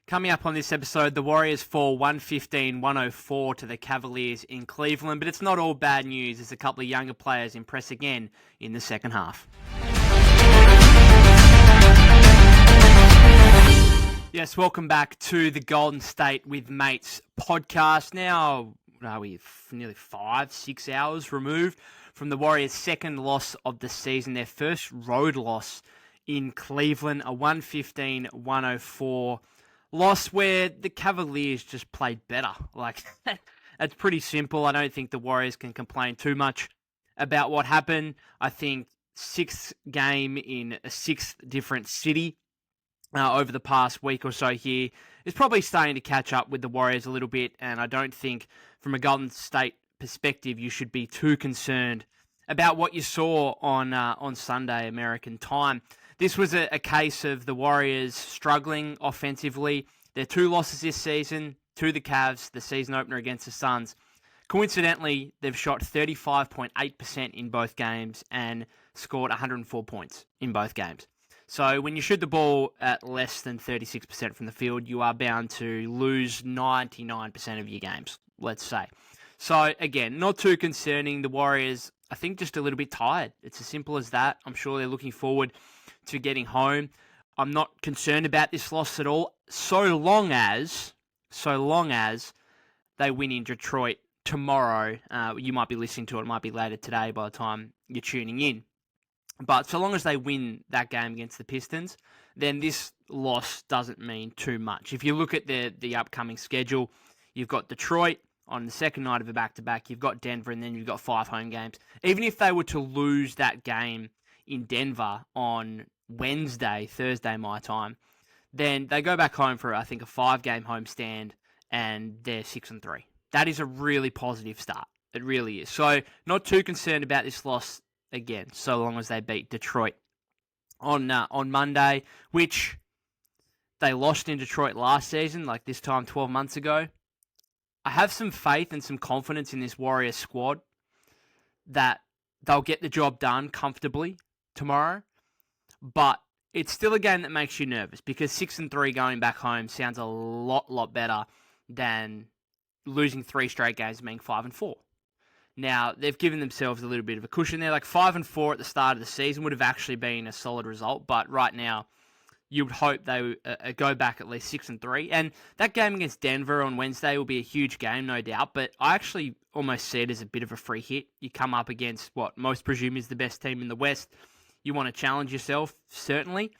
Coming up on this episode, the Warriors fall 115-104 to the Cavaliers in Cleveland, but it's not all bad news as a couple of younger players impress again in the second half. Yes, welcome back to the Golden State with Mates podcast. Now, we're nearly 5-6 hours removed from the Warriors' second loss of the season, their first road loss in Cleveland, a 115-104 loss where the Cavaliers just played better. That's pretty simple. I don't think the Warriors can complain too much about what happened. I think sixth game in a sixth different city over the past week or so here is probably starting to catch up with the Warriors a little bit, and I don't think from a Golden State perspective you should be too concerned about what you saw on Sunday American time. This was a case of the Warriors struggling offensively. Their two losses this season to the Cavs, the season opener against the Suns. Coincidentally, they've shot 35.8% in both games and scored 104 points in both games. So when you shoot the ball at less than 36% from the field, you are bound to lose 99% of your games, let's say. So again, not too concerning. The Warriors, I think, just a little bit tired. It's as simple as that. I'm sure they're looking forward to getting home. I'm not concerned about this loss at all, so long as they win in Detroit tomorrow. You might be listening to it might be later today by the time you're tuning in. But so long as they win that game against the Pistons, then this loss doesn't mean too much. If you look at the upcoming schedule, you've got Detroit on the second night of a back-to-back, you've got Denver, and then you've got 5 home games. Even if they were to lose that game in Denver on Wednesday, Thursday my time, then they go back home for, I think, a 5-game homestand, and they're 6-3. That is a really positive start. It really is. So not too concerned about this loss again, so long as they beat Detroit on Monday, which they lost in Detroit last season, like this time 12 months ago. I have some faith and some confidence in this Warriors squad that they'll get the job done comfortably tomorrow, but it's still a game that makes you nervous because 6-3 going back home sounds a lot better than losing 3 straight games and being 5-4. Now, they've given themselves a little bit of a cushion there. 5-4 at the start of the season would have actually been a solid result, but right now, you would hope they would go back at least 6-3. And that game against Denver on Wednesday will be a huge game, no doubt, but I actually almost see it as a bit of a free hit. You come up against what most presume is the best team in the West. You want to challenge yourself, certainly.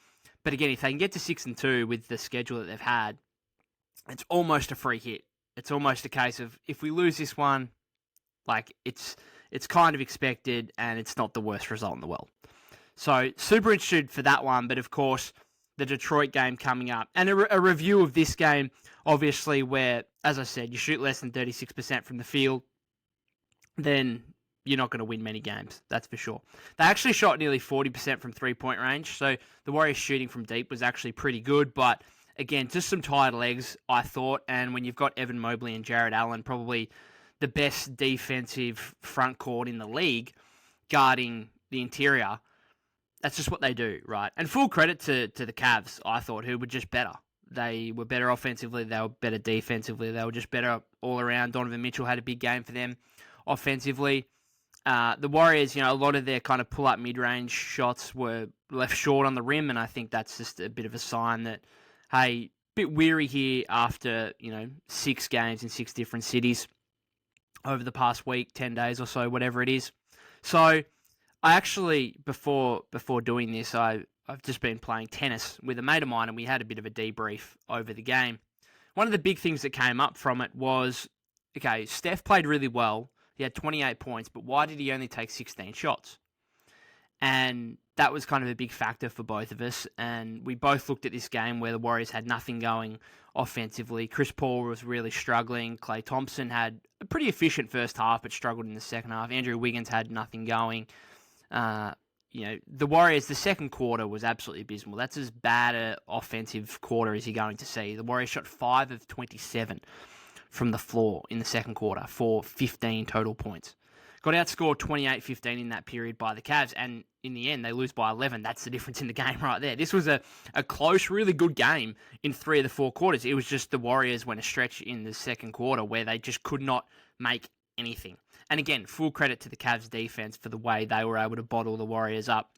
But again, if they can get to 6-2 with the schedule that they've had, it's almost a free hit. It's almost a case of, if we lose this one, it's kind of expected, and it's not the worst result in the world. So, super interested for that one, but of course, the Detroit game coming up. And a review of this game, obviously, where, as I said, you shoot less than 36% from the field, then you're not going to win many games, that's for sure. They actually shot nearly 40% from three-point range, so the Warriors shooting from deep was actually pretty good, but again, just some tired legs, I thought, and when you've got Evan Mobley and Jarrett Allen, probably the best defensive front court in the league, guarding the interior, that's just what they do, right? And full credit to the Cavs, I thought, who were just better. They were better offensively, they were better defensively, they were just better all around. Donovan Mitchell had a big game for them offensively. The Warriors, a lot of their kind of pull-up mid-range shots were left short on the rim, and I think that's just a bit of a sign that, hey, bit weary here after, 6 games in 6 different cities over the past week, 10 days or so, whatever it is. So I actually, before doing this, I've just been playing tennis with a mate of mine, and we had a bit of a debrief over the game. One of the big things that came up from it was, okay, Steph played really well. He had 28 points, but why did he only take 16 shots? And that was kind of a big factor for both of us. And we both looked at this game where the Warriors had nothing going offensively. Chris Paul was really struggling. Klay Thompson had a pretty efficient first half, but struggled in the second half. Andrew Wiggins had nothing going. The Warriors, the second quarter was absolutely abysmal. That's as bad an offensive quarter as you're going to see. The Warriors shot 5 of 27 from the floor in the second quarter for 15 total points. Got outscored 28-15 in that period by the Cavs, and in the end, they lose by 11. That's the difference in the game right there. This was a close, really good game in 3 of the 4 quarters. It was just the Warriors went a stretch in the second quarter where they just could not make anything. And again, full credit to the Cavs defense for the way they were able to bottle the Warriors up,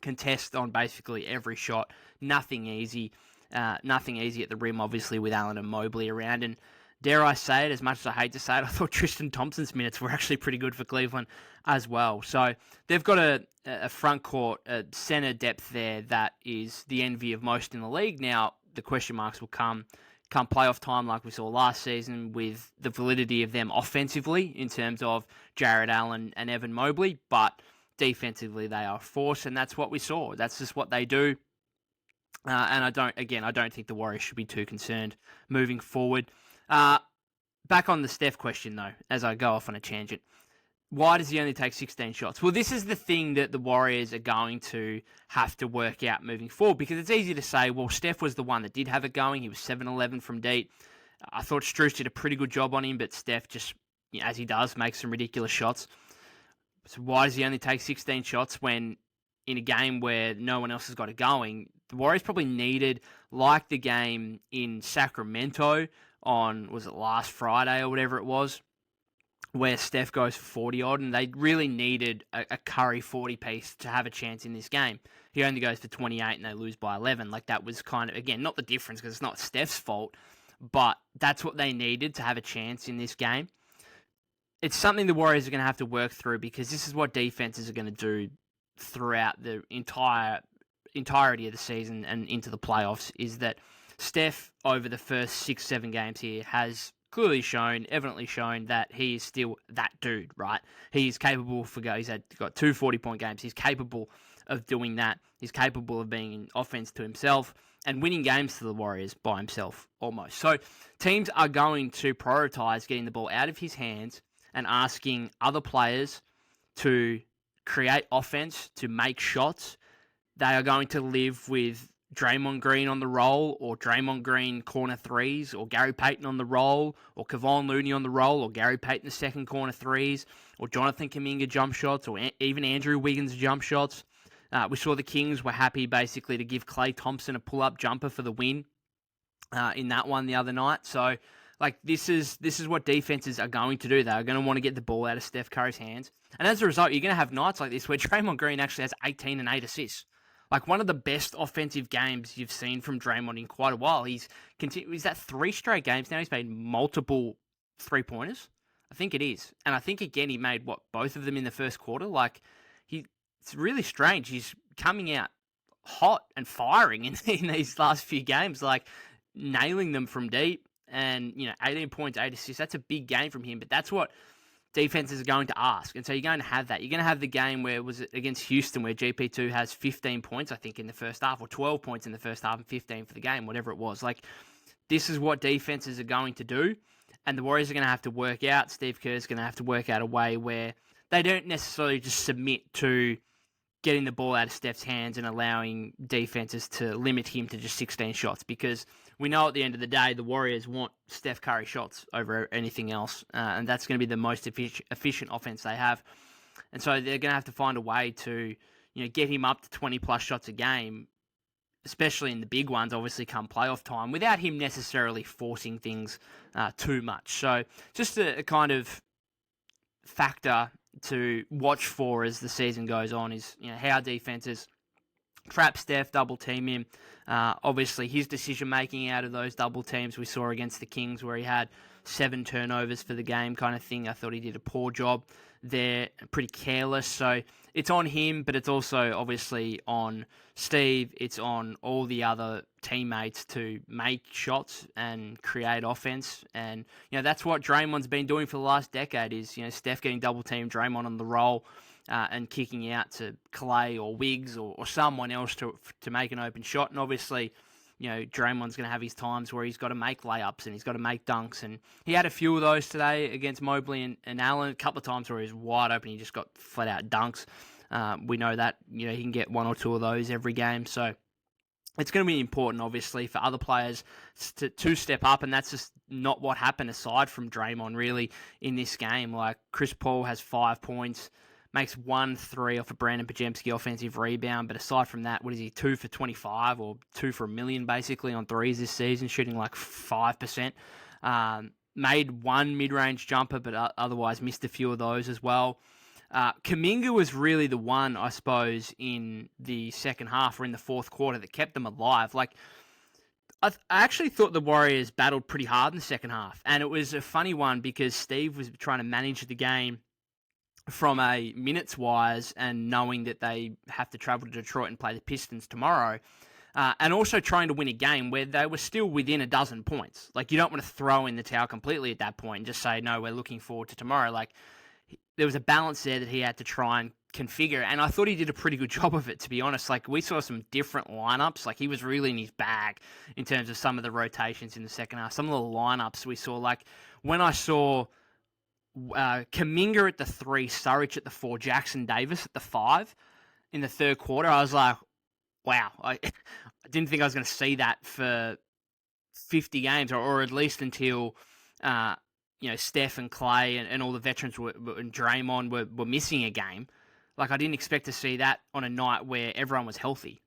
contest on basically every shot. Nothing easy. Nothing easy at the rim, obviously, with Allen and Mobley around. And dare I say it, as much as I hate to say it, I thought Tristan Thompson's minutes were actually pretty good for Cleveland as well. So they've got a front court, a center depth there that is the envy of most in the league. Now, the question marks will come playoff time, like we saw last season, with the validity of them offensively in terms of Jarrett Allen and Evan Mobley. But defensively, they are a force, and that's what we saw. That's just what they do. And I don't think the Warriors should be too concerned moving forward. Back on the Steph question, though, as I go off on a tangent. Why does he only take 16 shots? Well, this is the thing that the Warriors are going to have to work out moving forward, because it's easy to say, well, Steph was the one that did have it going. He was 7-11 from deep. I thought Strus did a pretty good job on him, but Steph just, as he does, makes some ridiculous shots. So why does he only take 16 shots when in a game where no one else has got it going? The Warriors probably needed, like the game in Sacramento on, was it last Friday or whatever it was, where Steph goes for 40-odd, and they really needed a Curry 40-piece to have a chance in this game. He only goes for 28, and they lose by 11. Like, that was kind of, again, not the difference, because it's not Steph's fault, but that's what they needed to have a chance in this game. It's something the Warriors are going to have to work through, because this is what defenses are going to do throughout the entirety of the season and into the playoffs, is that Steph, over the first 6-7 games here, has clearly shown, evidently shown, that he is still that dude, right? He's capable he's got 2 40-point games. He's capable of doing that. He's capable of being an offense to himself and winning games to the Warriors by himself, almost. So teams are going to prioritize getting the ball out of his hands and asking other players to create offense, to make shots. They are going to live with Draymond Green on the roll, or Draymond Green corner threes, or Gary Payton on the roll, or Kevon Looney on the roll, or Gary Payton the second corner threes, or Jonathan Kuminga jump shots, or even Andrew Wiggins jump shots. We saw the Kings were happy basically to give Klay Thompson a pull-up jumper for the win in that one the other night. So, like, this is what defenses are going to do. They're going to want to get the ball out of Steph Curry's hands. And as a result, you're going to have nights like this where Draymond Green actually has 18 and 8 assists. Like, one of the best offensive games you've seen from Draymond in quite a while. He's that 3 straight games now. He's made multiple 3-pointers. I think it is. And I think, again, he made, both of them in the first quarter. Like, it's really strange. He's coming out hot and firing in these last few games, like nailing them from deep. And, 18 points, 8 assists, that's a big game from him. But that's what defenses are going to ask. And so you're going to have that. You're going to have the game where, was it against Houston, where GP2 has 15 points, I think, in the first half, or 12 points in the first half and 15 for the game, whatever it was. Like, this is what defenses are going to do. And the Warriors are going to have to work out, Steve Kerr's going to have to work out a way where they don't necessarily just submit to getting the ball out of Steph's hands and allowing defenses to limit him to just 16 shots, because we know at the end of the day, the Warriors want Steph Curry shots over anything else, and that's going to be the most efficient offense they have. And so they're going to have to find a way to, get him up to 20-plus shots a game, especially in the big ones, obviously, come playoff time, without him necessarily forcing things too much. So just a kind of factor to watch for as the season goes on is, how defenses trap Steph, double team him. Obviously, his decision making out of those double teams we saw against the Kings, where he had 7 turnovers for the game, kind of thing. I thought he did a poor job there, pretty careless. So it's on him, but it's also obviously on Steve. It's on all the other teammates to make shots and create offense. And, that's what Draymond's been doing for the last decade is, Steph getting double teamed, Draymond on the roll, and kicking out to Clay or Wiggs or someone else to make an open shot. And obviously, Draymond's going to have his times where he's got to make layups and he's got to make dunks. And he had a few of those today against Mobley and Allen. A couple of times where he was wide open, he just got flat out dunks. We know that, he can get 1 or 2 of those every game. So it's going to be important, obviously, for other players to step up. And that's just not what happened aside from Draymond, really, in this game. Like, Chris Paul has 5 points. makes 1-3 off a Brandon Pajemski offensive rebound. But aside from that, what is he, 2 for 25 or 2 for a million basically on threes this season, shooting like 5%. Made one mid-range jumper, but otherwise missed a few of those as well. Kuminga was really the one, I suppose, in the second half or in the fourth quarter that kept them alive. Like, I actually thought the Warriors battled pretty hard in the second half. And it was a funny one because Steve was trying to manage the game from a minutes-wise and knowing that they have to travel to Detroit and play the Pistons tomorrow. And also trying to win a game where they were still within a dozen points. Like, you don't want to throw in the towel completely at that point and just say, no, we're looking forward to tomorrow. Like, there was a balance there that he had to try and configure, and I thought he did a pretty good job of it, to be honest. Like, we saw some different lineups. Like, he was really in his bag in terms of some of the rotations in the second half. Some of the lineups we saw, like, when I saw Kuminga at the 3, Saric at the 4, Jackson Davis at the 5 in the third quarter, I was like, wow, I didn't think I was going to see that for 50 games, or at least until Steph and Clay and all the veterans and Draymond were missing a game. Like, I didn't expect to see that on a night where everyone was healthy.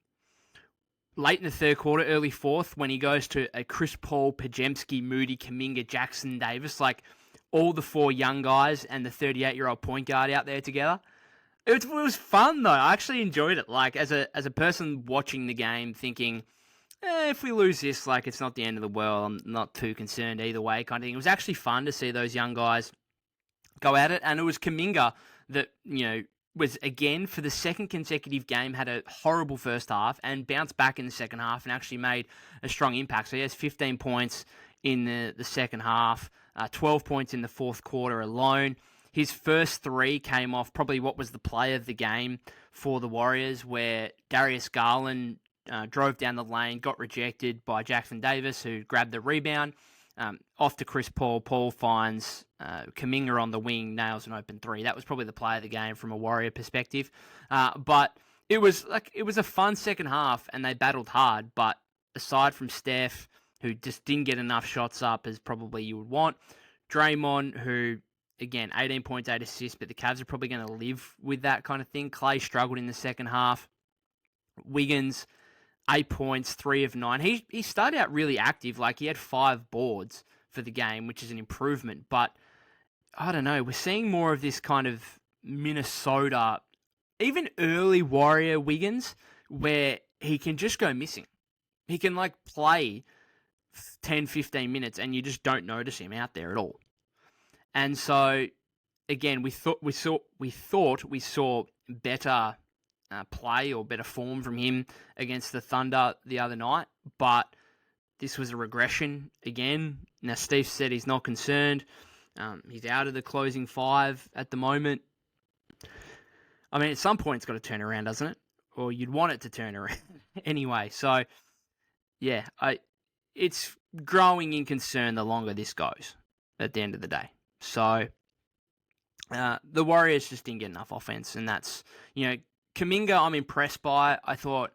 Late in the third quarter, early fourth, when he goes to a Chris Paul, Pajemski, Moody, Kuminga, Jackson Davis, like all the 4 young guys and the 38-year-old point guard out there together. It was fun, though. I actually enjoyed it. Like, as a person watching the game, thinking, if we lose this, like, it's not the end of the world. I'm not too concerned either way, kind of thing. It was actually fun to see those young guys go at it. And it was Kuminga that, was, again, for the second consecutive game, had a horrible first half and bounced back in the second half and actually made a strong impact. So he has 15 points in the second half, 12 points in the fourth quarter alone. His first 3 came off probably what was the play of the game for the Warriors, where Darius Garland drove down the lane, got rejected by Jackson Davis, who grabbed the rebound. Off to Chris Paul. Paul finds Kuminga on the wing, nails an open 3. That was probably the play of the game from a Warrior perspective. But it was a fun second half, and they battled hard. But aside from Steph, who just didn't get enough shots up as probably you would want, Draymond, who, again, 18 points, 8 assists, but the Cavs are probably going to live with that kind of thing. Clay struggled in the second half. Wiggins, 8 points, 3 of 9. He started out really active. Like, he had 5 boards for the game, which is an improvement. But, I don't know, we're seeing more of this kind of Minnesota, even early Warrior Wiggins, where he can just go missing. He can, like, play 10, 15 minutes, and you just don't notice him out there at all. And so, again, we thought we saw better play or better form from him against the Thunder the other night, but this was a regression again. Now, Steve said he's not concerned. He's out of the closing 5 at the moment. I mean, at some point it's got to turn around, doesn't it? Or you'd want it to turn around anyway. So, yeah, it's growing in concern the longer this goes at the end of the day. So, the Warriors just didn't get enough offense, and that's, Kuminga I'm impressed by. I thought,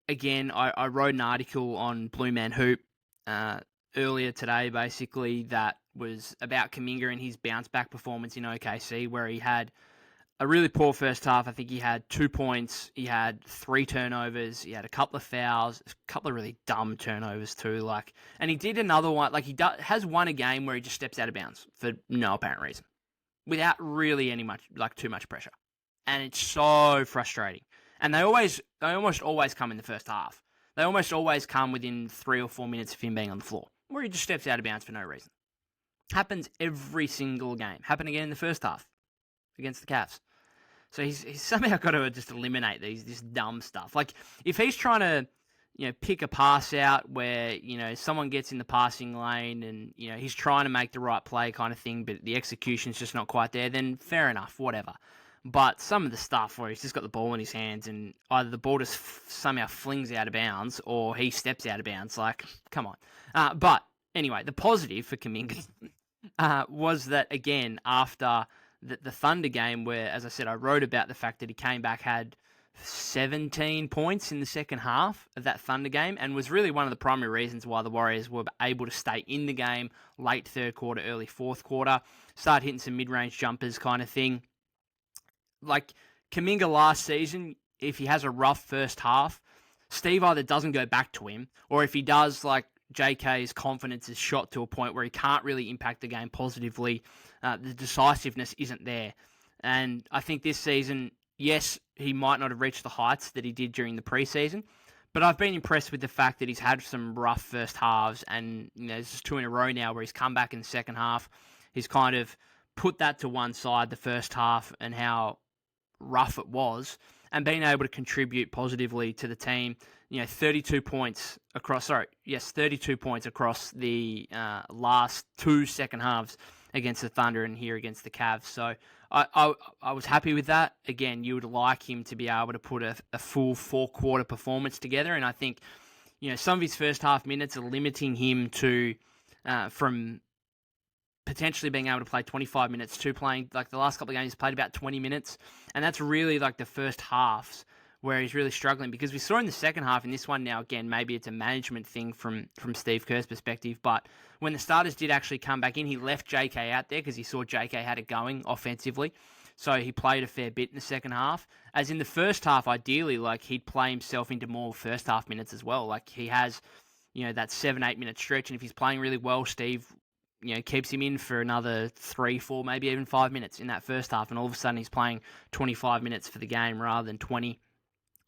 again, I wrote an article on Blue Man Hoop earlier today, basically, that was about Kuminga and his bounce-back performance in OKC, where he had a really poor first half. I think he had 2 points, he had 3 turnovers, he had a couple of fouls, a couple of really dumb turnovers too. And he did another one, has won a game where he just steps out of bounds for no apparent reason, without really too much pressure. And it's so frustrating. And they almost always come in the first half. They almost always come within 3 or 4 minutes of him being on the floor, where he just steps out of bounds for no reason. Happens every single game. Happened again in the first half against the Cavs. So he's somehow got to just eliminate this dumb stuff. Like, if he's trying to, pick a pass out where, someone gets in the passing lane and, he's trying to make the right play kind of thing, but the execution's just not quite there, then fair enough, whatever. But some of the stuff where he's just got the ball in his hands and either the ball just somehow flings out of bounds or he steps out of bounds, come on. But anyway, the positive for Kuminga was that, again, after the Thunder game where, as I said, I wrote about the fact that he came back, had 17 points in the second half of that Thunder game, and was really one of the primary reasons why the Warriors were able to stay in the game late third quarter, early fourth quarter, start hitting some mid-range jumpers kind of thing. like Kuminga last season, if he has a rough first half, Steve either doesn't go back to him, or if he does, like JK's confidence is shot to a point where he can't really impact the game positively. The decisiveness isn't there. And I think this season, yes, he might not have reached the heights that he did during the preseason, but I've been impressed with the fact that he's had some rough first halves, and there's just 2 in a row now where he's come back in the second half. He's kind of put that to one side, the first half, and how rough it was, and being able to contribute positively to the team. 32 points across. 32 points across the last 2 second halves against the Thunder and here against the Cavs. So I was happy with that. Again, you would like him to be able to put a full 4-quarter performance together, and I think some of his first half minutes are limiting him to from potentially being able to play 25 minutes to playing, like the last couple of games he's played about 20 minutes, and that's really like the first halves where he's really struggling, because we saw in the second half in this one. Now again, maybe it's a management thing from Steve Kerr's perspective, but when the starters did actually come back in, he left JK out there because he saw JK had it going offensively, so he played a fair bit in the second half. As in the first half, ideally, like he'd play himself into more first half minutes as well. Like he has that 7-8 minute stretch, and if he's playing really well, Steve keeps him in for another 3, 4, maybe even 5 minutes in that first half, and all of a sudden he's playing 25 minutes for the game rather than 20.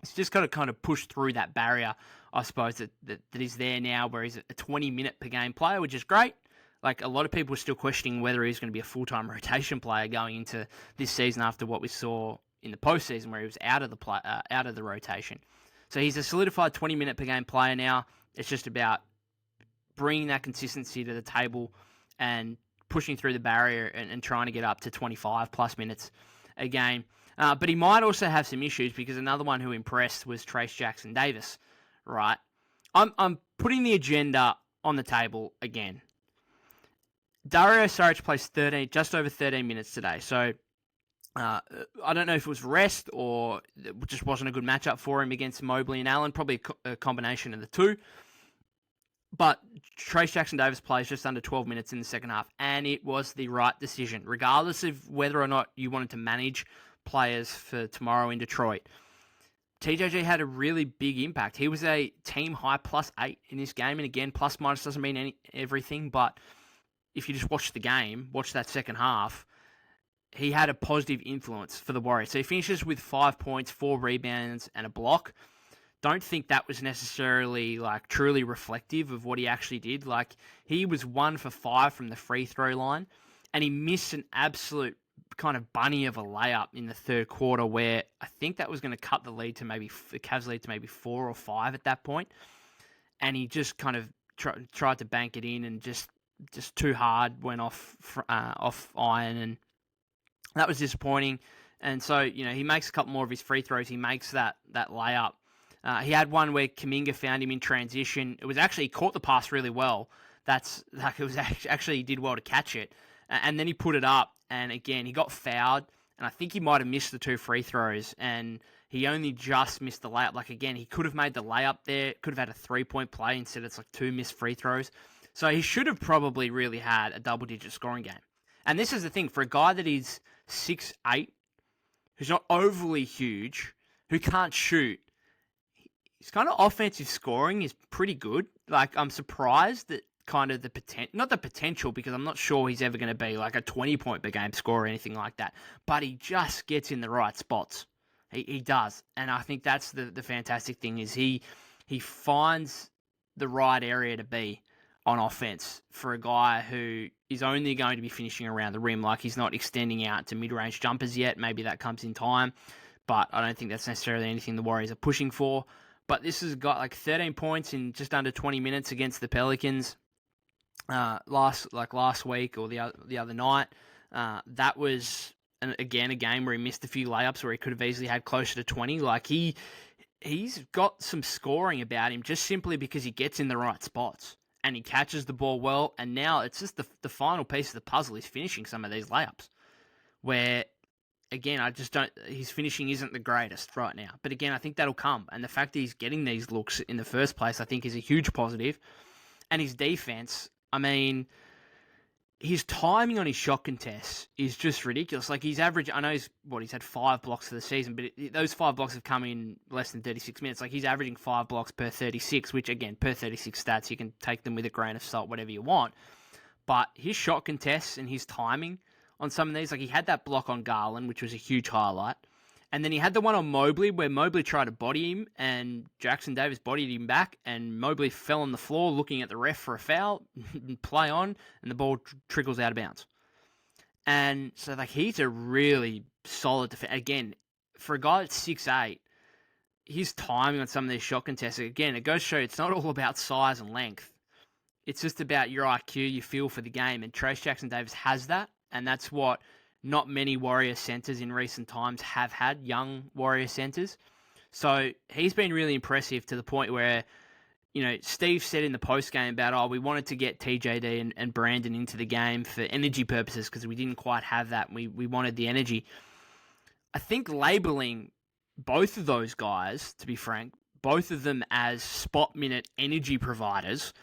It's just got to kind of push through that barrier, I suppose, that is there now, where he's a 20-minute per game player, which is great. Like, a lot of people are still questioning whether he's going to be a full-time rotation player going into this season after what we saw in the postseason, where he was out of the rotation. So he's a solidified 20-minute per game player now. It's just about bringing that consistency to the table and pushing through the barrier and trying to get up to 25-plus minutes a game. But he might also have some issues, because another one who impressed was Trayce Jackson-Davis, right? I'm putting the agenda on the table again. Dario Saric plays just over 13 minutes today, so I don't know if it was rest or it just wasn't a good matchup for him against Mobley and Allen, probably a combination of the two. But Trayce Jackson-Davis plays just under 12 minutes in the second half, and it was the right decision, regardless of whether or not you wanted to manage players for tomorrow in Detroit. TJG had a really big impact. He was a team high +8 in this game, and again, plus minus doesn't mean everything, but if you just watch the game, watch that second half, he had a positive influence for the Warriors. So he finishes with 5 points, 4 rebounds, and a block. Don't think that was necessarily like truly reflective of what he actually did. Like, he was 1 for 5 from the free throw line, and he missed an absolute kind of bunny of a layup in the third quarter, where I think that was going to cut the lead to maybe the Cavs lead to maybe 4 or 5 at that point, and he just kind of tried to bank it in, and just too hard went off iron, and that was disappointing. And so he makes a couple more of his free throws. He makes that layup. He had one where Kuminga found him in transition. It was actually, he caught the pass really well. It was actually, he did well to catch it. And then he put it up, and again, he got fouled, and I think he might have missed the 2 free throws, and he only just missed the layup. Like, again, he could have made the layup there, could have had a 3-point play, instead it's like 2 missed free throws. So he should have probably really had a double-digit scoring game. And this is the thing, for a guy that is 6'8", who's not overly huge, who can't shoot, his kind of offensive scoring is pretty good. Like, I'm surprised that kind of not the potential, because I'm not sure he's ever going to be like a 20-point per game scorer or anything like that, but he just gets in the right spots. He does. And I think that's the fantastic thing, is he finds the right area to be on offense for a guy who is only going to be finishing around the rim. Like, he's not extending out to mid-range jumpers yet. Maybe that comes in time, but I don't think that's necessarily anything the Warriors are pushing for. But this has got like 13 points in just under 20 minutes against the Pelicans last week or the other night. That was, again, a game where he missed a few layups where he could have easily had closer to 20. Like, he's got some scoring about him, just simply because he gets in the right spots and he catches the ball well. And now it's just the final piece of the puzzle is finishing some of these layups, where, again, his finishing isn't the greatest right now. But again, I think that'll come. And the fact that he's getting these looks in the first place, I think, is a huge positive. And his defense, I mean, his timing on his shot contests is just ridiculous. Like he's average. I know he's had 5 blocks for the season, but those 5 blocks have come in less than 36 minutes. Like he's averaging 5 blocks per 36, which again, per 36 stats, you can take them with a grain of salt, whatever you want. But his shot contests and his timing on some of these, like he had that block on Garland, which was a huge highlight. And then he had the one on Mobley where Mobley tried to body him and Jackson Davis bodied him back and Mobley fell on the floor looking at the ref for a foul, play on, and the ball trickles out of bounds. And so like he's a really solid defender. Again, for a guy that's 6'8", his timing on some of these shot contests, again, it goes to show it's not all about size and length. It's just about your IQ, your feel for the game. And Trayce Jackson-Davis has that, and that's what not many Warrior centers in recent times have had, young Warrior centers. So he's been really impressive to the point where, you know, Steve said in the postgame about, we wanted to get TJD and Brandon into the game for energy purposes because we didn't quite have that. We wanted the energy. I think labeling both of those guys, to be frank, both of them as spot minute energy providers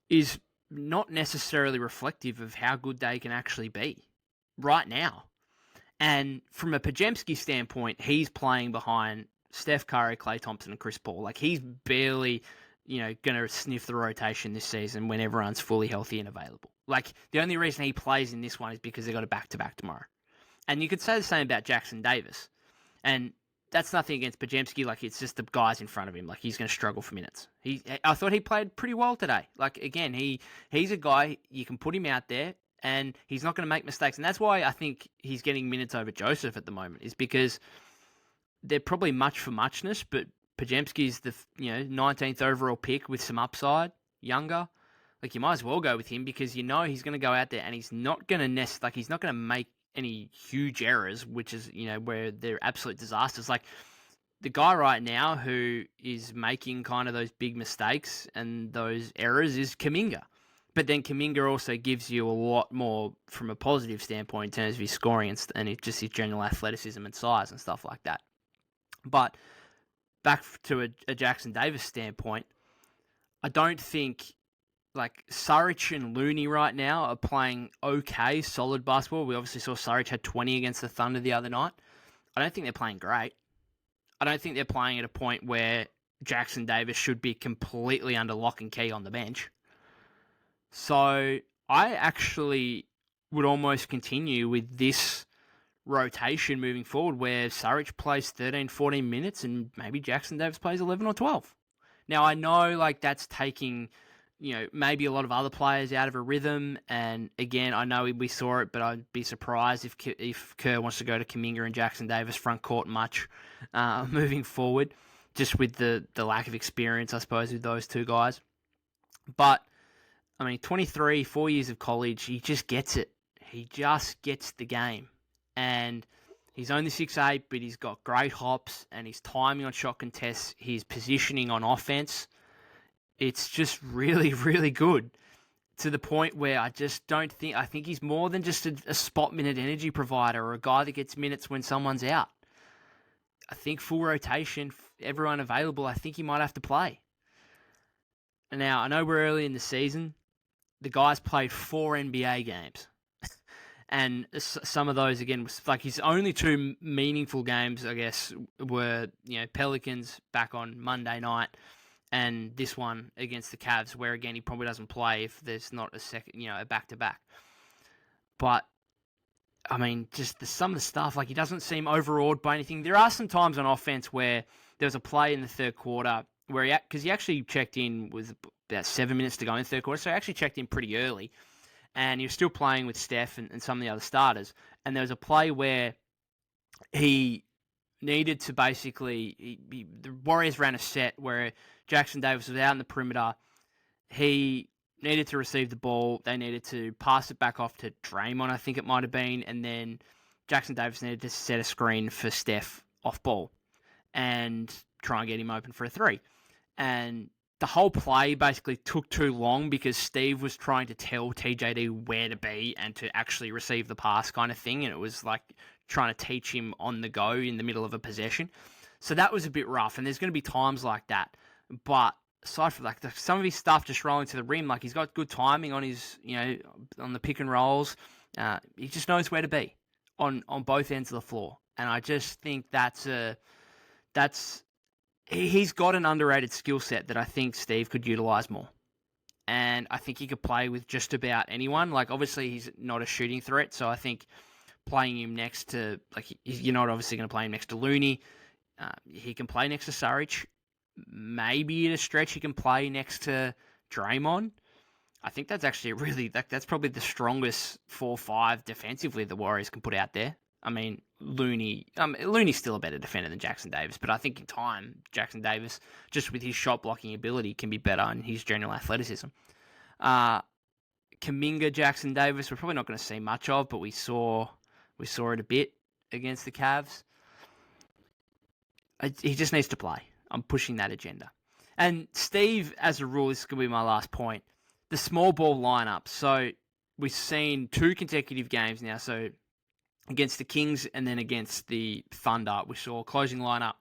is not necessarily reflective of how good they can actually be right now. And from a Podziemski standpoint, he's playing behind Steph Curry, Klay Thompson, and Chris Paul. Like he's barely, going to sniff the rotation this season when everyone's fully healthy and available. Like the only reason he plays in this one is because they got a back-to-back tomorrow. And you could say the same about Jackson Davis. And that's nothing against Podziemski. Like it's just the guys in front of him. Like he's going to struggle for minutes. I thought he played pretty well today. Like again, he's a guy you can put him out there and he's not going to make mistakes. And that's why I think he's getting minutes over Joseph at the moment, is because they're probably much for muchness, but Podziemski's the 19th overall pick with some upside, younger. Like you might as well go with him because he's going to go out there and he's not going to he's not going to make any huge errors, which is, where they're absolute disasters. Like the guy right now who is making kind of those big mistakes and those errors is Kuminga. But then Kuminga also gives you a lot more from a positive standpoint in terms of his scoring and just his general athleticism and size and stuff like that. But back to a Jackson Davis standpoint, I don't think like Saric and Looney right now are playing okay, solid basketball. We obviously saw Saric had 20 against the Thunder the other night. I don't think they're playing great. I don't think they're playing at a point where Jackson Davis should be completely under lock and key on the bench. So I actually would almost continue with this rotation moving forward where Saric plays 13, 14 minutes and maybe Jackson Davis plays 11 or 12. Now, I know like that's taking, maybe a lot of other players out of a rhythm. And again, I know we saw it, but I'd be surprised if Kerr wants to go to Kuminga and Jackson Davis front court much moving forward, just with the lack of experience, I suppose, with those two guys. But 23, 4 years of college, he just gets it. He just gets the game. And he's only 6'8", but he's got great hops and his timing on shot contests, his positioning on offense. It's just really, really good to the point where I think he's more than just a spot minute energy provider or a guy that gets minutes when someone's out. I think full rotation, everyone available, I think he might have to play. Now, I know we're early in the season. The guy's played 4 NBA games. And some of those, again, was like his only 2 meaningful games, I guess, were, Pelicans back on Monday night and this one against the Cavs, where, again, he probably doesn't play if there's not a second, a back-to-back. But, just some of the stuff, like he doesn't seem overawed by anything. There are some times on offense where there was a play in the third quarter where because he actually checked in with about 7 minutes to go in the third quarter, so he actually checked in pretty early. And he was still playing with Steph and some of the other starters. And there was a play where he needed to basically... the Warriors ran a set where Jackson Davis was out in the perimeter. He needed to receive the ball. They needed to pass it back off to Draymond, I think it might have been. And then Jackson Davis needed to set a screen for Steph off ball and try and get him open for a 3. And the whole play basically took too long because Steve was trying to tell TJD where to be and to actually receive the pass kind of thing. And it was like trying to teach him on the go in the middle of a possession. So that was a bit rough. And there's going to be times like that. But aside from like some of his stuff just rolling to the rim, like he's got good timing on his, on the pick and rolls. He just knows where to be on both ends of the floor, and I just think he's got an underrated skill set that I think Steve could utilize more. And I think he could play with just about anyone. Like, obviously, he's not a shooting threat, so I think playing him next to, like, you're not obviously going to play him next to Looney. He can play next to Saric. Maybe in a stretch he can play next to Draymond. I think that's actually that's probably the strongest 4-5 defensively the Warriors can put out there. I mean, Looney's still a better defender than Jackson Davis, but I think in time, Jackson Davis, just with his shot blocking ability, can be better in his general athleticism. Kuminga, Jackson Davis, we're probably not going to see much of, but we saw it a bit against the Cavs. He just needs to play. I'm pushing that agenda. And Steve, as a rule, this is going to be my last point, the small ball lineup. So we've seen 2 consecutive games now, so against the Kings and then against the Thunder, we saw a closing lineup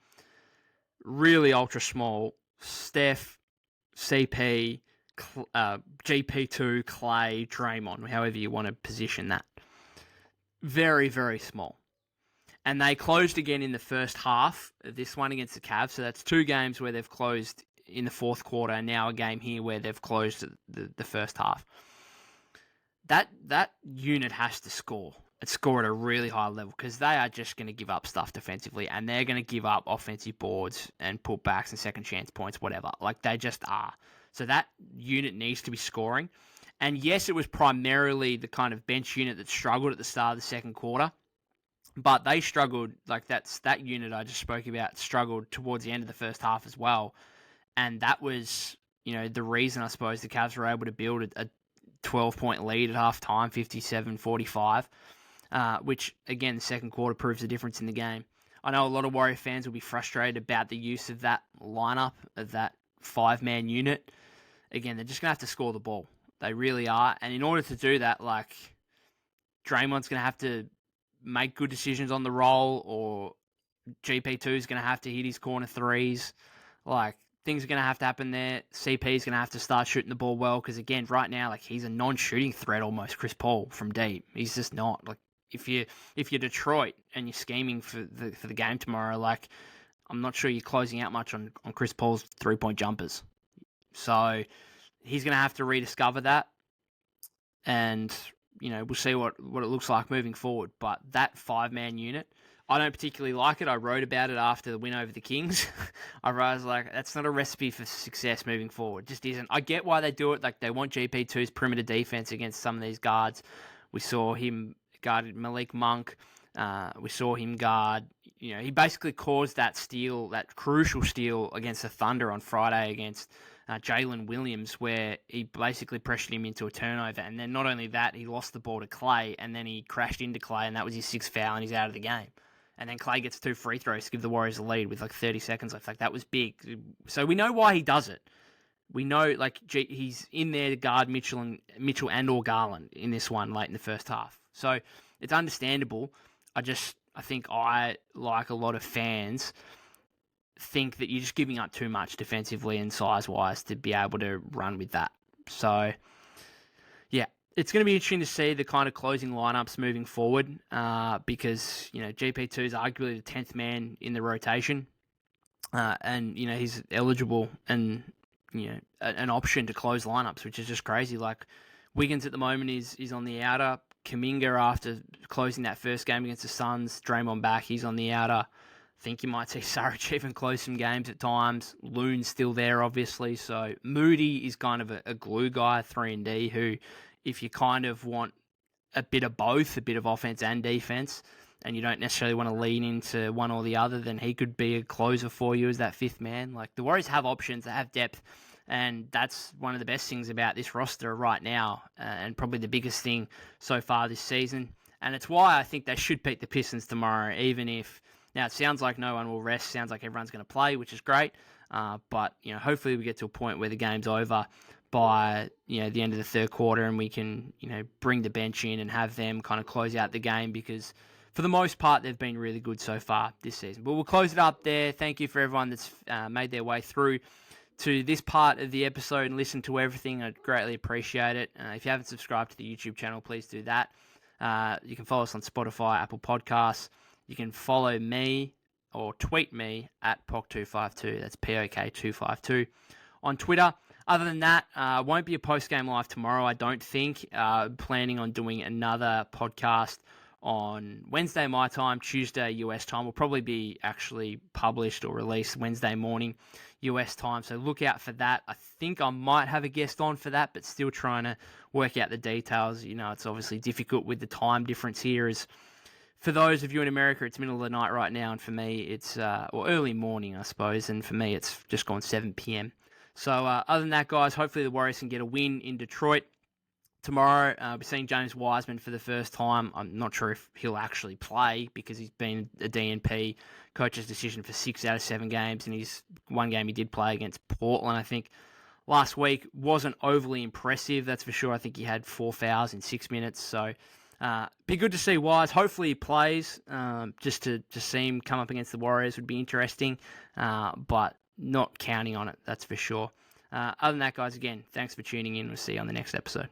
really ultra small. Steph, CP, GP2, Clay, Draymond, however you want to position that. Very, very small. And they closed again in the first half of this one against the Cavs. So that's 2 games where they've closed in the fourth quarter, and now a game here where they've closed the first half. That unit has to score. And score at a really high level, because they are just going to give up stuff defensively, and they're going to give up offensive boards and putbacks and second chance points, whatever. Like, they just are. So that unit needs to be scoring. And yes, it was primarily the kind of bench unit that struggled at the start of the second quarter, but they struggled, like that unit I just spoke about struggled towards the end of the first half as well. And that was, the reason I suppose the Cavs were able to build a 12-point lead at halftime, 57-45. Which, again, the second quarter proves the difference in the game. I know a lot of Warrior fans will be frustrated about the use of that lineup, of that 5-man unit. Again, they're just going to have to score the ball. They really are. And in order to do that, like, Draymond's going to have to make good decisions on the roll, or GP2 is going to have to hit his corner threes. Like, things are going to have to happen there. CP is going to have to start shooting the ball well, because, again, right now, like, he's a non-shooting threat almost, Chris Paul, from deep. He's just not. Like, if you're Detroit and you're scheming for the game tomorrow, like, I'm not sure you're closing out much on Chris Paul's 3-point jumpers. So he's going to have to rediscover that, and we'll see what it looks like moving forward. But that 5-man unit, I don't particularly like it. I wrote about it after the win over the Kings. I was like, that's not a recipe for success moving forward. It just isn't. I get why they do it. Like, they want GP2's perimeter defense against some of these guards. We saw him guarded Malik Monk. We saw him guard. He basically caused that steal, that crucial steal against the Thunder on Friday against Jalen Williams, where he basically pressured him into a turnover. And then not only that, he lost the ball to Clay, and then he crashed into Clay, and that was his 6th foul, and he's out of the game. And then Clay gets 2 free throws to give the Warriors a lead with like 30 seconds left. Like, that was big. So we know why he does it. We know, like, he's in there to guard Mitchell and or Garland in this one late in the first half. So it's understandable. I think I, like a lot of fans, think that you're just giving up too much defensively and size-wise to be able to run with that. So, yeah, it's going to be interesting to see the kind of closing lineups moving forward, because, GP2 is arguably the 10th man in the rotation, and, he's eligible and, an option to close lineups, which is just crazy. Like, Wiggins at the moment is on the outer. Kuminga, after closing that first game against the Suns, Draymond back, he's on the outer. I think you might see Saric even close some games at times. Loon's still there, obviously. So Moody is kind of a glue guy, 3-and-D, who, if you kind of want a bit of both, a bit of offense and defense, and you don't necessarily want to lean into one or the other, then he could be a closer for you as that 5th man. Like, the Warriors have options, they have depth, and that's one of the best things about this roster right now, and probably the biggest thing so far this season. And it's why I think they should beat the Pistons tomorrow, even if, now it sounds like no one will rest, sounds like everyone's going to play, which is great, but hopefully we get to a point where the game's over by the end of the third quarter, and we can bring the bench in and have them kind of close out the game, because for the most part, they've been really good so far this season. But we'll close it up there. Thank you for everyone that's made their way through to this part of the episode and listen to everything. I'd greatly appreciate it. If you haven't subscribed to the YouTube channel, please do that. You can follow us on Spotify, Apple Podcasts. You can follow me or tweet me at POK252. That's POK252 on Twitter. Other than that, won't be a post-game live tomorrow, I don't think. Planning on doing another podcast on Wednesday my time, Tuesday US time. Will probably be actually published or released Wednesday morning US time, so look out for that. I think I might have a guest on for that, but still trying to work out the details. You know, it's obviously difficult with the time difference here. As for those of you in America, it's middle of the night right now, and for me, it's early morning, I suppose, and for me, it's just gone 7 p.m. So other than that, guys, hopefully the Warriors can get a win in Detroit tomorrow. We're seeing James Wiseman for the first time. I'm not sure if he'll actually play because he's been a DNP coach's decision for 6 out of 7 games, and his one game he did play against Portland, I think, last week wasn't overly impressive, that's for sure. I think he had 4 fouls in 6 minutes, so be good to see Wise. Hopefully he plays. Just to see him come up against the Warriors would be interesting, but not counting on it, that's for sure. Other than that, guys, again, thanks for tuning in. We'll see you on the next episode.